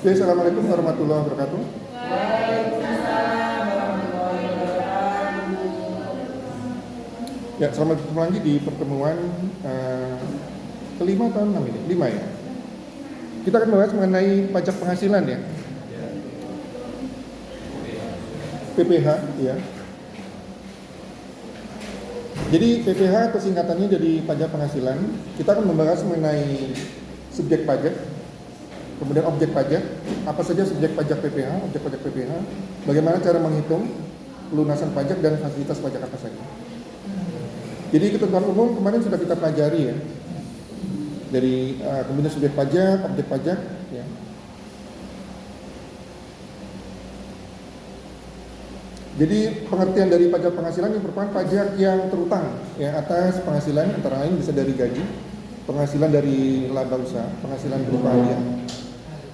Oke, assalamualaikum warahmatullahi wabarakatuh. Ya, selamat bertemu lagi di pertemuan kelima tahun 6 ini, 5 ya. Kita akan membahas mengenai pajak penghasilan ya, PPH ya. Jadi PPH atau singkatannya dari pajak penghasilan. Kita akan membahas mengenai subjek pajak, kemudian objek pajak, apa saja subjek pajak PPH, objek pajak PPH, bagaimana cara menghitung pelunasan pajak dan fasilitas pajak apa saja. Jadi ketentuan umum kemarin sudah kita pelajari ya, dari kemudian subjek pajak, objek pajak ya. Jadi pengertian dari pajak penghasilan yang merupakan pajak yang terutang ya atas penghasilan, antara lain bisa dari gaji, penghasilan dari laba usaha, penghasilan berupa hadiah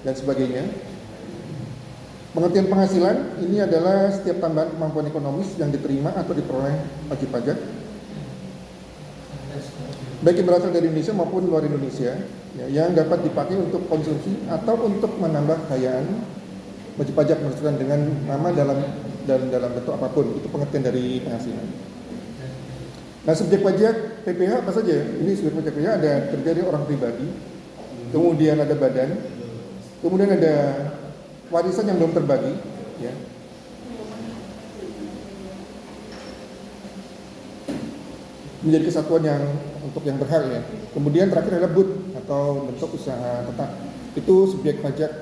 dan sebagainya. Pengertian penghasilan ini adalah setiap tambahan kemampuan ekonomis yang diterima atau diperoleh wajib pajak, baik yang berasal dari Indonesia maupun luar Indonesia ya, yang dapat dipakai untuk konsumsi atau untuk menambah kekayaan wajib pajak menentukan dengan nama dalam bentuk apapun. Itu pengertian dari penghasilan. Nah, subjek pajak PPH apa saja? Ini subjek pajak PPH ada terdiri dari orang pribadi, kemudian ada badan, kemudian ada warisan yang belum terbagi ya. Menjadi kesatuan yang untuk yang berhak ya. Kemudian terakhir adalah BUT atau bentuk usaha tetap. Itu subjek pajak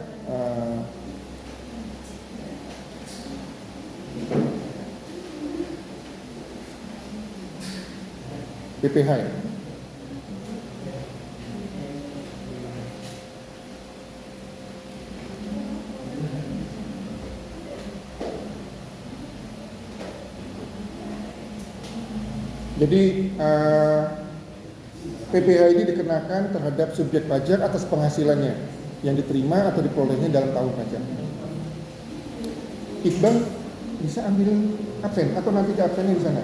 PPH ya. Jadi PPH ini dikenakan terhadap subjek pajak atas penghasilannya yang diterima atau diperolehnya dalam tahun pajak. Iqbal bisa ambil absen atau nanti di absennya di sana?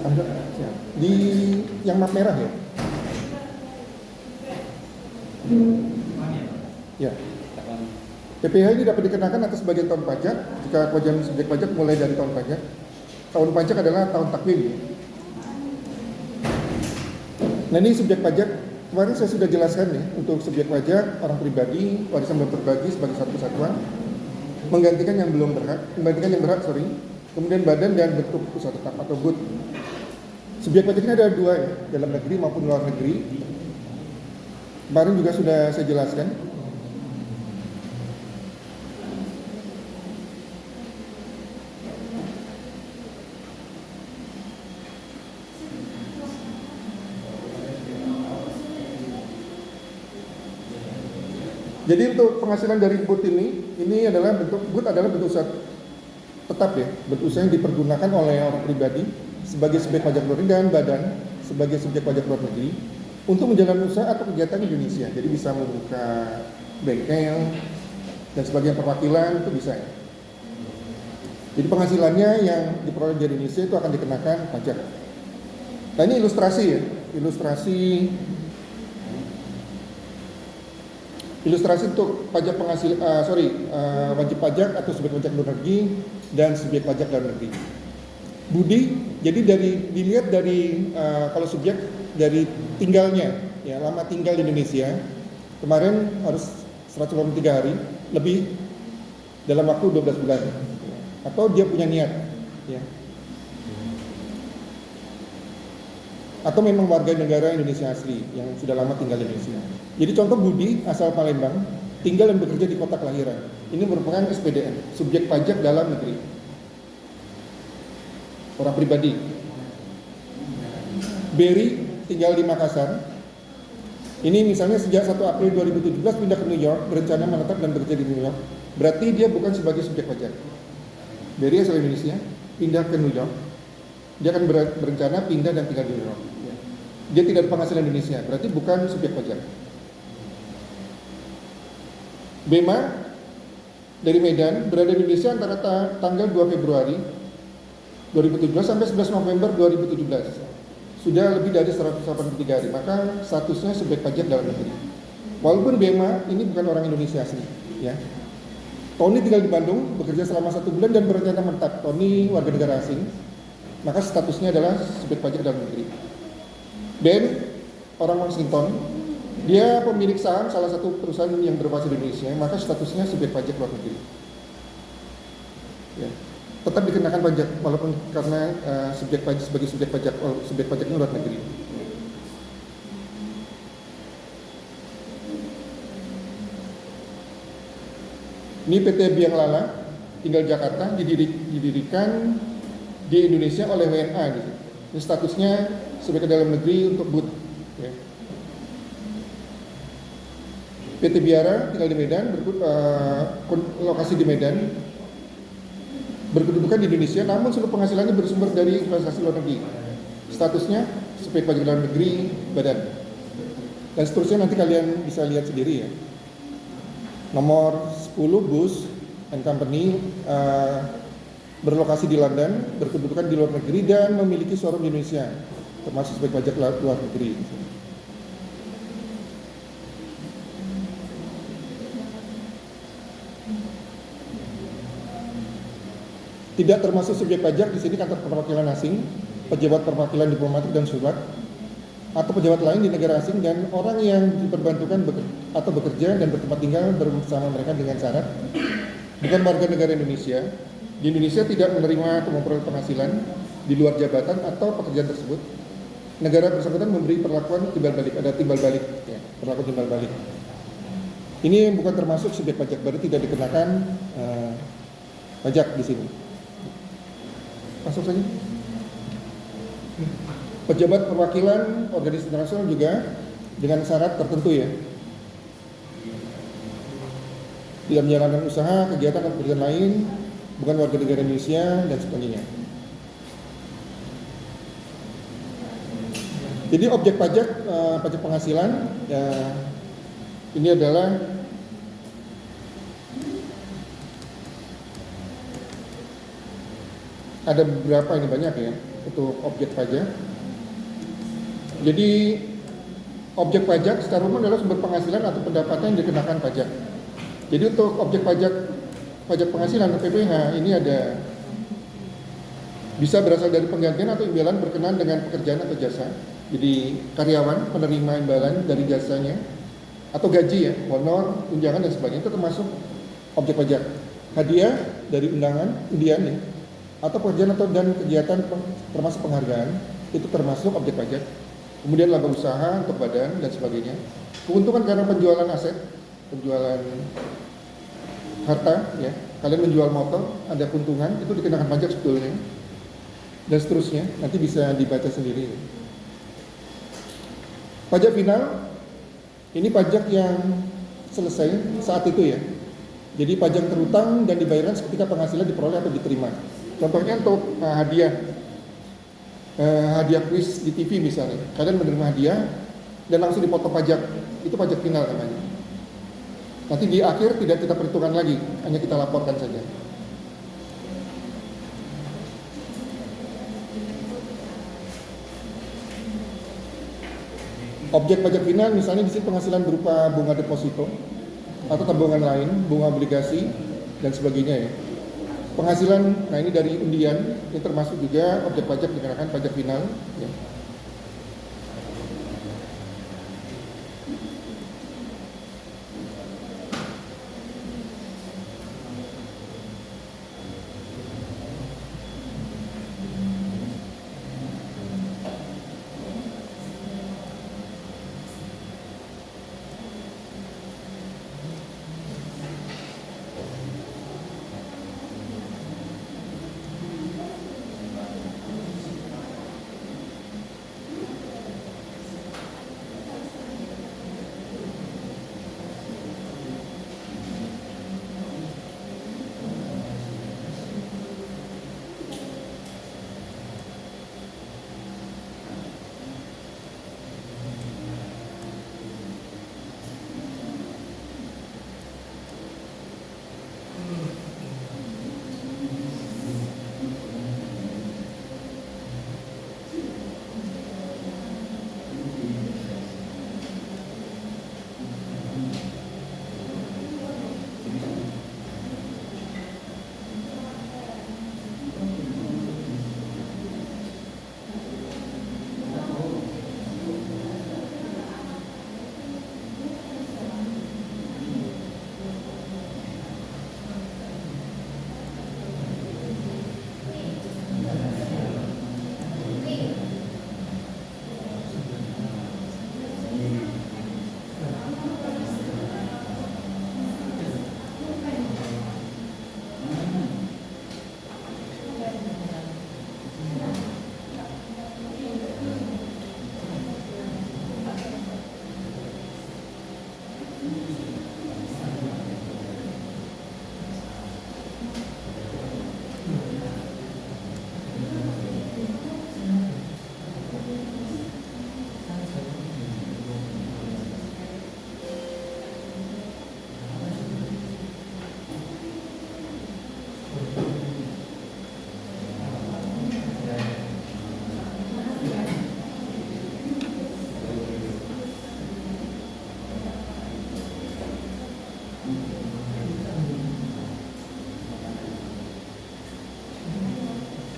Ambil di yang map merah ya? Ya. PPH ini dapat dikenakan atas sebagian tahun pajak jika kewajiban subjek pajak mulai dari tahun pajak. Tahun pajak adalah tahun takwim. Nah, ini subjek pajak. Kemarin saya sudah jelaskan ya, untuk subjek pajak orang pribadi, warisan belum terbagi sebagai satu kesatuan, menggantikan yang berhak, kemudian badan dan bentuk usaha tetap atau BUT. Subjek pajak ini ada dua ya, dalam negeri maupun luar negeri. Kemarin juga sudah saya jelaskan. Jadi untuk penghasilan dari BUT ini adalah bentuk usaha tetap ya, bentuk usaha yang dipergunakan oleh orang pribadi sebagai subjek pajak luar negeri dan badan sebagai subjek pajak luar negeri untuk menjalankan usaha atau kegiatan Indonesia. Jadi bisa membuka bengkel dan sebagian perwakilan itu bisa ya. Jadi penghasilannya yang diperoleh dari Indonesia itu akan dikenakan pajak. Nah, ini ilustrasi ya, ilustrasi untuk pajak wajib pajak atau subjek pajak luar negeri dan subjek pajak dalam negeri. Budi, jadi dilihat dari kalau subjek dari tinggalnya, ya lama tinggal di Indonesia, kemarin harus 183 hari lebih dalam waktu 12 bulan, atau dia punya niat, ya. Atau memang warga negara Indonesia asli yang sudah lama tinggal di Indonesia. Jadi contoh Budi asal Palembang, tinggal dan bekerja di kota kelahiran. Ini merupakan SPDN, subjek pajak dalam negeri. Orang pribadi. Berry tinggal di Makassar. Ini misalnya sejak 1 April 2017 pindah ke New York, berencana menetap dan bekerja di New York. Berarti dia bukan sebagai subjek pajak. Berry asal Indonesia, pindah ke New York. Dia akan berencana pindah dan tinggal di New York. Dia tidak ada penghasilan Indonesia, berarti bukan subjek pajak. Bema dari Medan berada di Indonesia antara tanggal 2 Februari 2017 sampai 11 November 2017. Sudah lebih dari 183 hari, maka statusnya subjek pajak dalam negeri. Walaupun Bema ini bukan orang Indonesia asli, ya. Tony tinggal di Bandung, bekerja selama 1 bulan dan berencana menetap. Tony warga negara asing, maka statusnya adalah subjek pajak dalam negeri. Ben, orang Washington, dia pemilik saham salah satu perusahaan yang berbasis di Indonesia, maka statusnya subjek pajak luar negeri. Ya. Tetap dikenakan pajak walaupun karena subjek pajak sebagai subjek pajaknya luar negeri. Ini PT Biang Lala, tinggal Jakarta, didirikan di Indonesia oleh WNA gitu. Ini statusnya sebagai dalam negeri untuk BUT. Ya. PT Biara tinggal di Medan, lokasi di Medan, berkedudukan di Indonesia, namun seluruh penghasilannya bersumber dari investasi luar negeri. Statusnya subjek pajak dalam negeri badan. Dan seterusnya nanti kalian bisa lihat sendiri ya. Nomor 10 Bus and Company berlokasi di London, berkedudukan di luar negeri dan memiliki showroom di Indonesia, termasuk subjek pajak luar negeri. Tidak termasuk subjek pajak di sini kantor perwakilan asing, pejabat perwakilan diplomatik dan surat, atau pejabat lain di negara asing dan orang yang diperbantukan atau bekerja dan bertempat tinggal bersama mereka dengan syarat bukan warga negara Indonesia. Di Indonesia tidak menerima atau memperoleh penghasilan di luar jabatan atau pekerjaan tersebut. Negara bersangkutan memberi perlakuan timbal balik, ada timbal balik, ya, perlakuan timbal balik. Ini bukan termasuk subjek pajak, berarti tidak dikenakan pajak di sini. Masuk saja. Pejabat perwakilan organisasi internasional juga dengan syarat tertentu ya. Tidak menjalankan usaha, kegiatan atau pekerjaan lain, bukan warga negara Indonesia dan sebagainya. Jadi objek pajak, pajak penghasilan, ya, ini adalah ada beberapa, ini banyak ya, untuk objek pajak. Jadi objek pajak secara umum adalah sumber penghasilan atau pendapatan yang dikenakan pajak. Jadi untuk objek pajak penghasilan atau PPH ini ada bisa berasal dari penggantian atau imbalan berkenaan dengan pekerjaan atau jasa. Jadi karyawan penerima imbalan dari jasanya atau gaji ya, honor, tunjangan dan sebagainya itu termasuk objek pajak. Hadiah dari undian ya, atau pekerjaan atau dan kegiatan termasuk penghargaan itu termasuk objek pajak. Kemudian laba usaha untuk badan dan sebagainya. Keuntungan karena penjualan aset, penjualan harta, ya. Kalian menjual motor, ada keuntungan, itu dikenakan pajak sebetulnya. Dan seterusnya, nanti bisa dibaca sendiri. Pajak final, ini pajak yang selesai saat itu ya. Jadi pajak terutang dan dibayarkan ketika penghasilan diperoleh atau diterima. Contohnya untuk hadiah kuis di TV misalnya, kalian menerima hadiah dan langsung dipotong pajak, itu pajak final namanya. Nanti di akhir tidak kita perhitungkan lagi, hanya kita laporkan saja. Objek pajak final misalnya di sini penghasilan berupa bunga deposito atau tabungan lain, bunga obligasi dan sebagainya ya. Penghasilan, nah ini dari undian, ini termasuk juga objek pajak dikenakan pajak final. Ya.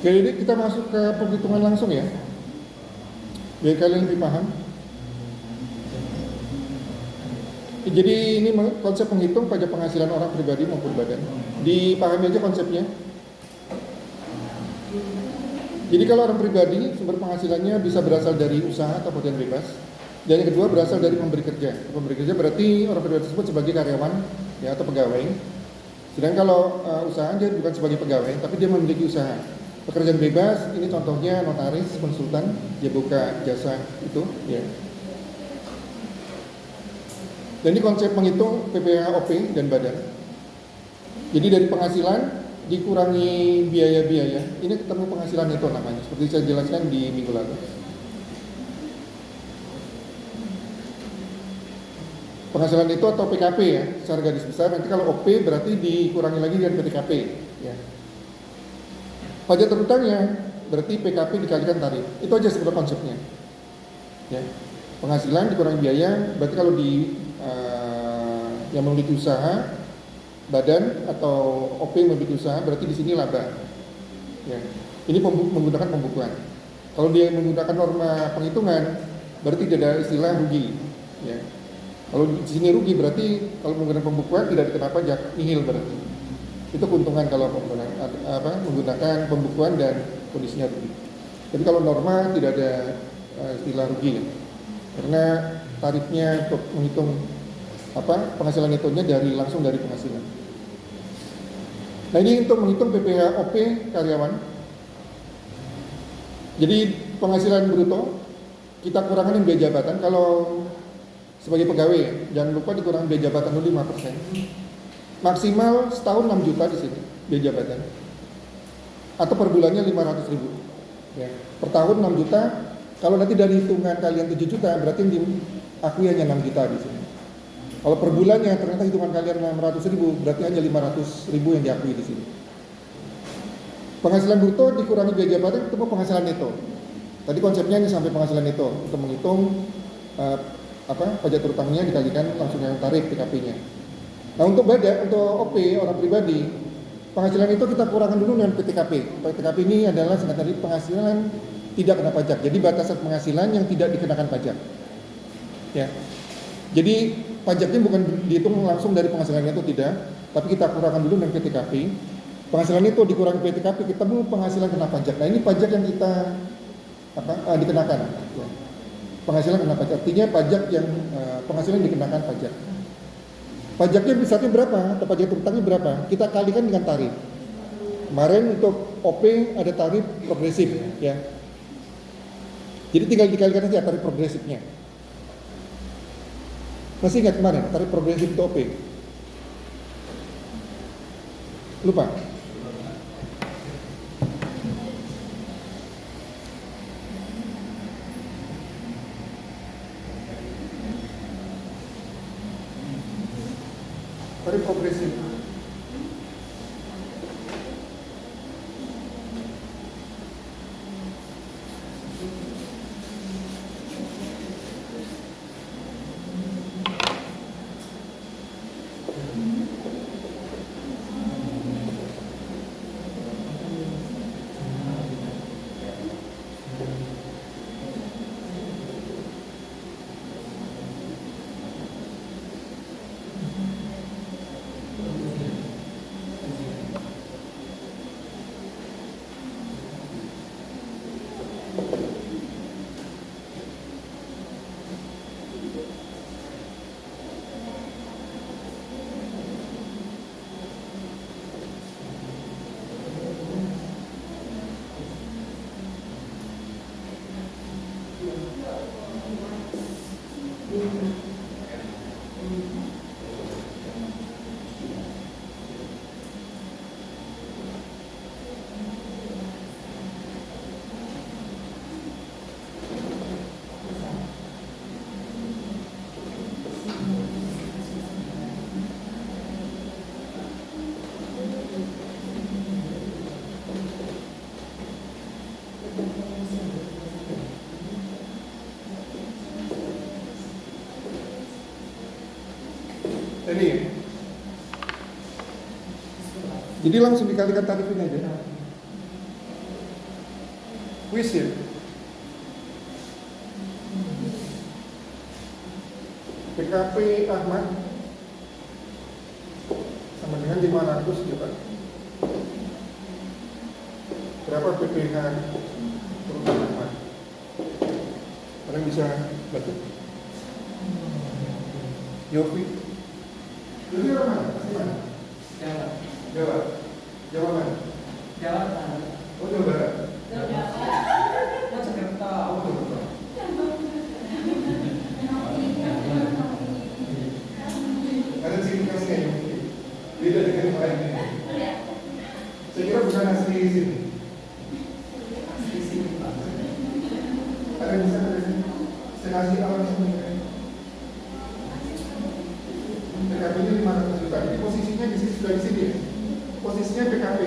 Oke, jadi kita masuk ke penghitungan langsung ya, biar kalian lebih paham. Jadi ini konsep menghitung pajak penghasilan orang pribadi maupun badan. Dipahami aja konsepnya. Jadi kalau orang pribadi, sumber penghasilannya bisa berasal dari usaha atau pekerjaan bebas. Dan yang kedua berasal dari pemberi kerja. Pemberi kerja berarti orang pribadi tersebut sebagai karyawan ya, atau pegawai. Sedangkan kalau usaha dia bukan sebagai pegawai, tapi dia memiliki usaha. Pekerjaan bebas, ini contohnya notaris, konsultan, dia buka jasa itu ya. Dan ini konsep menghitung PPh, OP, dan badan. Jadi dari penghasilan dikurangi biaya-biaya, ini ketemu penghasilan neto namanya, seperti saya jelaskan di minggu lalu. Penghasilan neto atau PKP ya, secara garis besar. Nanti kalau OP berarti dikurangi lagi dengan PTKP ya. Pajak terutangnya berarti PKP dikalikan tarif. Itu aja sebenarnya konsepnya. Ya. Penghasilan dikurangi biaya, berarti kalau yang memiliki usaha, badan atau OP memiliki usaha, berarti di sini laba. Ya. Ini menggunakan pembukuan. Kalau dia menggunakan norma penghitungan, berarti tidak ada istilah rugi. Ya. Kalau di sini rugi berarti kalau menggunakan pembukuan tidak dikena pajak, nihil berarti. Itu keuntungan kalau menggunakan pembukuan dan kondisinya rugi. Jadi kalau norma tidak ada istilah rugi ya. Karena tarifnya untuk menghitung penghasilan netonya langsung dari penghasilan. Nah ini untuk menghitung PPh OP karyawan. Jadi penghasilan bruto kita kurangkan yang biaya jabatan. Kalau sebagai pegawai jangan lupa dikurangi biaya jabatan dulu 5%. Maksimal setahun 6 juta di sini biaya jabatan. Atau per bulannya 500.000. Ya. Per tahun 6 juta. Kalau nanti dari hitungan kalian 7 juta, berarti yang diakui hanya 6 juta di sini. Kalau per bulannya ternyata hitungan kalian 600.000, berarti hanya 500.000 yang diakui di sini. Penghasilan bruto dikurangi biaya jabatan itu penghasilan neto. Tadi konsepnya ini sampai penghasilan neto untuk menghitung pajak terutangnya dikalikan langsung dengan tarif PKP-nya. Nah untuk badan, untuk OP orang pribadi, penghasilan itu kita kurangkan dulu dengan PTKP. PTKP ini adalah singkatan dari penghasilan tidak kena pajak. Jadi batasan penghasilan yang tidak dikenakan pajak. Ya. Jadi pajaknya bukan dihitung langsung dari penghasilan itu tidak, tapi kita kurangkan dulu dengan PTKP. Penghasilan itu dikurangi PTKP, kita belum penghasilan kena pajak. Nah ini pajak yang kita dikenakan. Ya. Penghasilan kena pajak. Artinya pajak yang penghasilan dikenakan pajak. Pajaknya besarnya berapa? Atau pajak terutangnya berapa? Kita kalikan dengan tarif. Kemarin untuk OP ada tarif progresif, ya. Jadi tinggal dikalikan saja tarif progresifnya. Masih ingat kemarin tarif progresif untuk OP? Lupa? Tarif progresif. Ini ya. Jadi langsung dikalikan tarif ini aja. Kuis ya. PKP Ahmad sama dengan 500 juta. Berapa PPH perumahan Ahmad? Kalian bisa bantu? Yofi. Yofi orang mana? Asli mana? Jawa. Jawa. Jawa mana? Jawa Barat. Oh, Jawa Barat. Jawa Barat. Mojokerto. Oh, Jawa. Ada ciri khasnya Yofi. Beda dengan yang lain. Saya kira bukan asli sini. Asli sini, Pak. Ada yang bisa dari sini? Saya kasih alam sini. PKP-nya 500 juta. Jadi posisinya di sini sudah di sini ya. Posisinya PKP.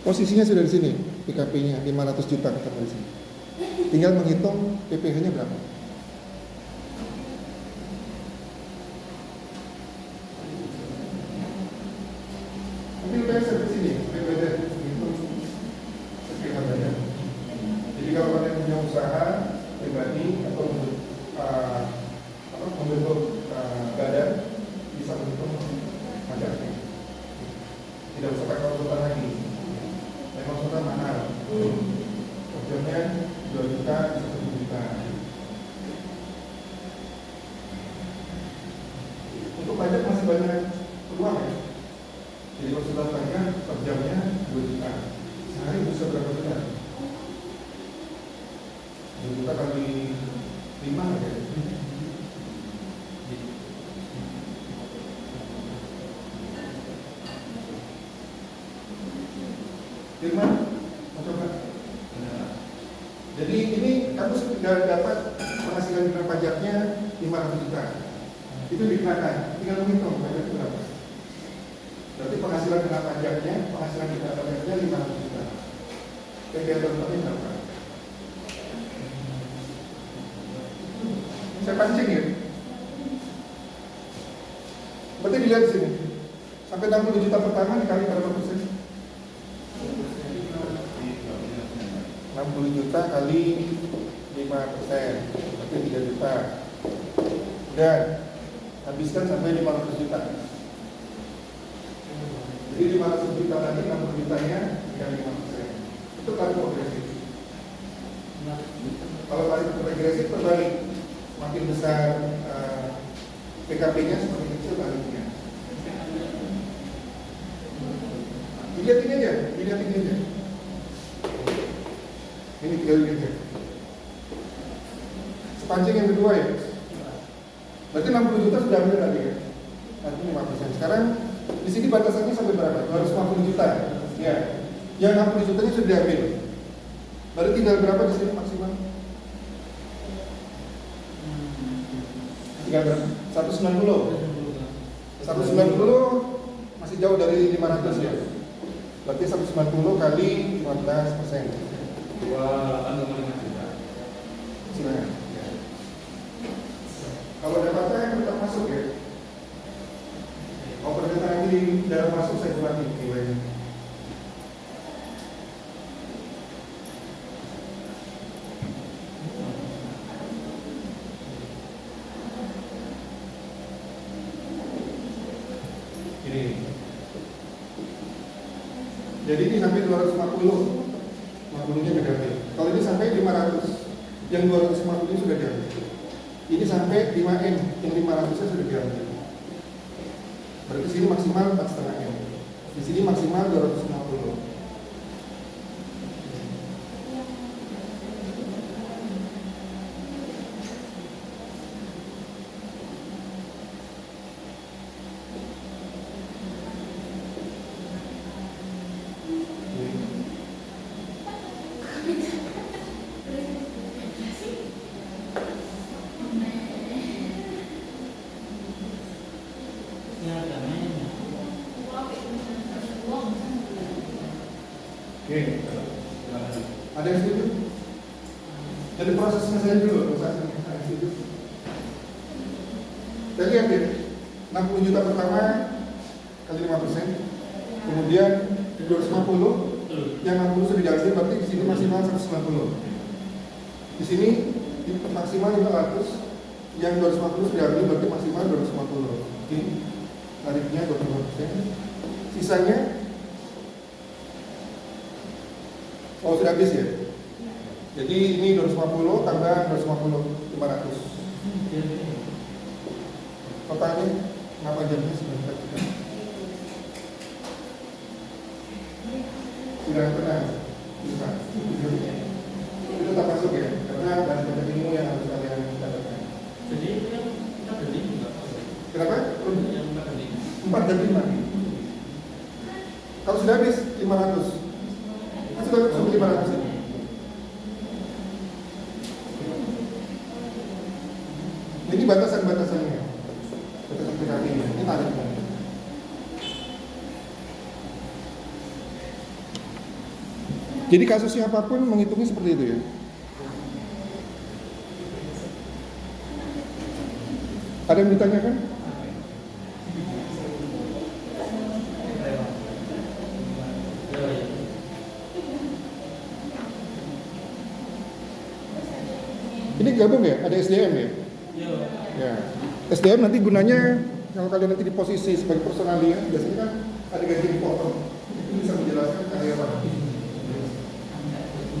Posisinya sudah di sini. PKP-nya 500 juta ketemu di sini. Tinggal menghitung PPH-nya berapa. Tapi udah sampai sini. PPH itu PPH badan. Jadi kalau kalian punya usaha pribadi atau membentuk badan bisa menghitung pajaknya. Tidak usah pakai konsultan lagi. Pakai konsultan mahal. Harganya 2 juta, 1 juta. Untuk pajak masih banyak peluang ya. Jadi konsultan pajak per jamnya 2 juta. Sehari bisa berapa juta? 2 juta kali 5 ya. Firman, mau coba? Jadi ini kamu sudah dapat penghasilan dengan pajaknya 500 juta. Itu dikenakan, tinggal menghitung pajak berapa. Berarti penghasilan dengan pajaknya, penghasilan dengan pajaknya 500 juta. Kegiatan tetapnya berapa? Saya pancing ya. Berarti dilihat di sini. Sampai 60 juta pertama dikali berapa persen? 60 juta kali 5%, berarti 3 juta. Dan habiskan sampai 500 juta. Jadi 500 juta tadi 60 jutanya dikali 5%. Itu tarif progresif. Kalau tarif progresif terbalik, makin besar PKP-nya semakin kecil tarifnya. Dilihat ini aja, dilihat ini aja. Ini tinggal dilihat. Sepancing yang kedua ya. Berarti 60 juta sudah ambil tadi ya. Nanti 5%. Sekarang di sini batasannya sampai berapa? 250 juta. Ya. Yang 60 jutanya sudah diambil. Berarti tinggal berapa di sini maksimal? Tinggal berapa? 190. 190 masih jauh dari 500 ya. Berarti 190 kali 15%. 28,5 juta. Silakan. Kalau dapatnya tetap masuk ya. Kalau ternyata nanti dalam masuk saya kurangi nilainya. Ini. Jadi ini sampai 250. 50-nya sudah diambil. Kalau ini sampai 500, yang 250-nya sudah diambil. Ini sampai 5M, yang 500-nya sudah diambil. Berarti sini maksimal 4,5 M. Di sini maksimal 250. Oke, ada yang setuju? Jadi prosesnya saya dulu, prosesnya saya setuju. Kita lihat ya, 60 juta pertama kali 5%, kemudian 250, yang 60 sudah diambil, berarti di sini maksimal 190. Di sini maksimal 500, yang 250 sudah diambil, berarti maksimal 250. Oke, tarifnya 25%. Sisanya, oh sudah habis ya. Jadi ini 250 tambah 250, 500. Totalnya 8 jamnya 9 juta. Sudah pernah bisa. Itu tetap masuk ya, karena bahan-bahan ilmu yang harus kalian dapatkan. Jadi itu yang 4 dan 5 nggak apa? Kenapa? Yang 4 dan 5. 4 dan 5. Kalau sudah habis 500. Masih tetap masuk 500 ini. Ini batasan-batasannya. Batasan PKP ini tarifnya. Jadi kasusnya apapun menghitungnya seperti itu ya. Ada yang ditanyakan? Ini gabung ya? Ada SDM ya? Ya. SDM nanti gunanya kalau kalian nanti di posisi sebagai personalia, biasanya kan ada gaji dipotong. Itu bisa menjelaskan karyawan.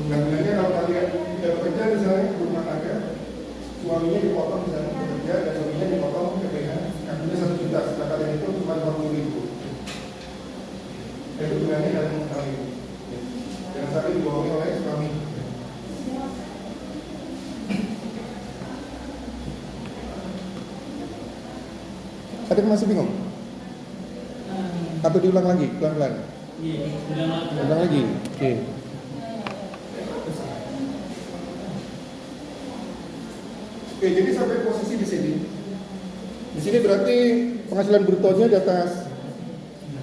Dan gunanya kalau kalian tidak bekerja misalnya rumah tangga, suaminya dipotong misalnya bekerja dan suaminya dipotong PPh, artinya 1 juta, setelah kalian itu cuma 50.000. Itu gunanya dalam hal ini. Jangan sampai dibohongi oleh suami. Ada yang masih bingung? Atau diulang lagi, pelan-pelan? Iya, Ulang lagi. Oke. Oke, jadi sampai posisi di sini. Di sini berarti penghasilan brutonya di atas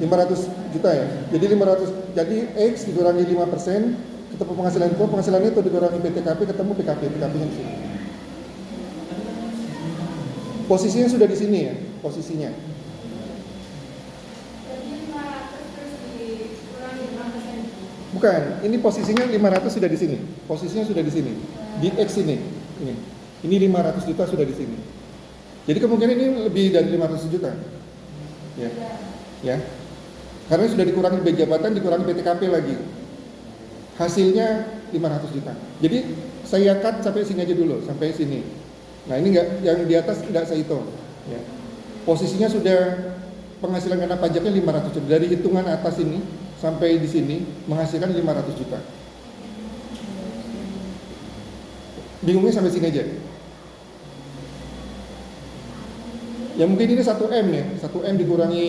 500 juta ya. Jadi 500, jadi X dikurangi 5%, ketemu penghasilannya itu dikurangi PTKP, ketemu PKP-nya di sini. Posisinya sudah di sini ya, posisinya. Bukan, ini posisinya 500 sudah di sini. Posisinya sudah di sini. Di X ini. Ini 500 juta sudah di sini. Jadi kemungkinan ini lebih dari 500 juta. Ya. Ya. Karena sudah dikurangi B jabatan, dikurangi PTKP lagi. Hasilnya 500 juta. Jadi saya cut sampai sini aja dulu, sampai sini. Nah, ini enggak, yang di atas tidak saya hitung. Ya. Posisinya sudah penghasilan kena pajaknya 500 juta. Dari hitungan atas ini sampai di sini menghasilkan 500 juta. Bingungnya sampai sini aja. Ya mungkin ini 1M ya, 1M dikurangi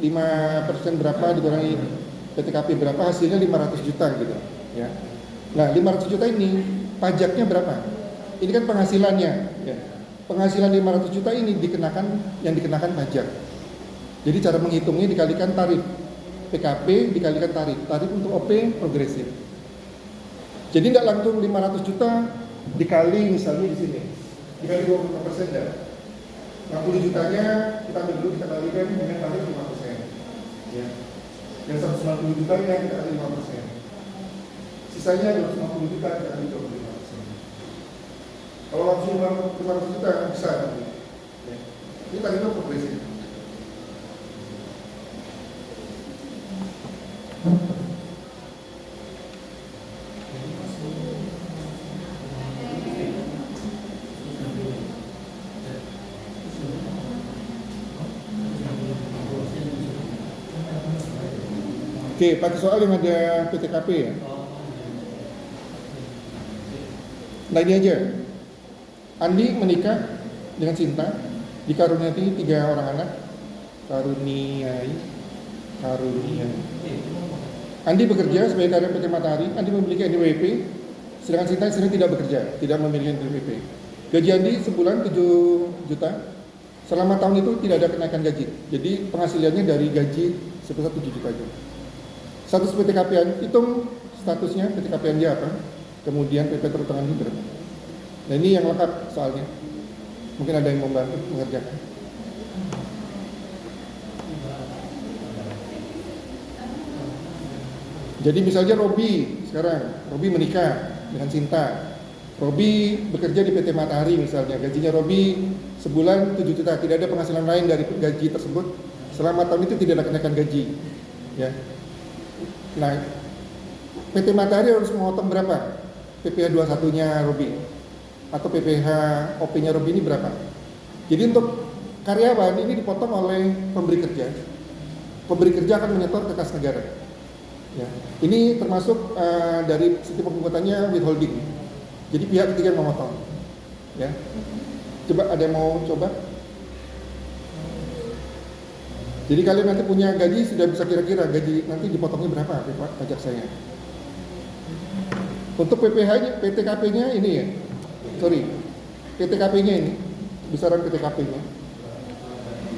5% berapa, dikurangi PTKP berapa, hasilnya 500 juta gitu ya. Nah 500 juta ini pajaknya berapa? Ini kan penghasilannya ya. Penghasilan 500 juta ini yang dikenakan pajak. Jadi cara menghitungnya dikalikan tarif PKP dikalikan tarif untuk OP progresif. Jadi nggak langsung 500 juta dikali misalnya di sini, dikali 25% dah. 60 jutanya kita ambil dulu, kita kalikan dengan tarif 5%. Ya. Yang 190 juta yang kita kali 5%. Sisanya 250 juta kita kali 25%. Kalau langsung 500 juta bisa. Ya. Ini tarifnya progresif. Oke, pakai soal yang ada PTKP ya. Nah ini aja. Andi menikah dengan Cinta, dikaruniai 3 orang anak. Karuniai. Andi bekerja sebagai karyawan PT Matahari. Andi memiliki NPWP, sedangkan Cinta sendiri tidak bekerja, tidak memiliki NPWP. Gaji Andi sebulan 7 juta. Selama tahun itu tidak ada kenaikan gaji. Jadi penghasilannya dari gaji sebesar 7 juta aja. Status PTKP, hitung statusnya PTKP dia apa, kemudian PP terutang berapa. Nah ini yang lengkap soalnya. Mungkin ada yang membantu mengerjakan. Jadi misalnya Robi sekarang, Robi menikah dengan Sinta. Robi bekerja di PT Matahari misalnya, gajinya Robi sebulan 7 juta, tidak ada penghasilan lain dari gaji tersebut. Selama tahun itu tidak ada kenaikan gaji. Ya. Nah, PT Matahari harus memotong berapa? PPh 21-nya Robi atau PPh OP-nya Robi ini berapa? Jadi untuk karyawan ini dipotong oleh pemberi kerja. Pemberi kerja akan menyetor ke kas negara. Ya. Ini termasuk dari sistem pengangkutannya withholding. Jadi pihak ketiga yang memotong. Ya. Coba ada yang mau coba? Jadi kalian nanti punya gaji sudah bisa kira-kira gaji nanti dipotongnya berapa pajak saya. Untuk PPh-nya, PTKP-nya ini ya. Sorry. PTKP-nya ini, besaran PTKP-nya.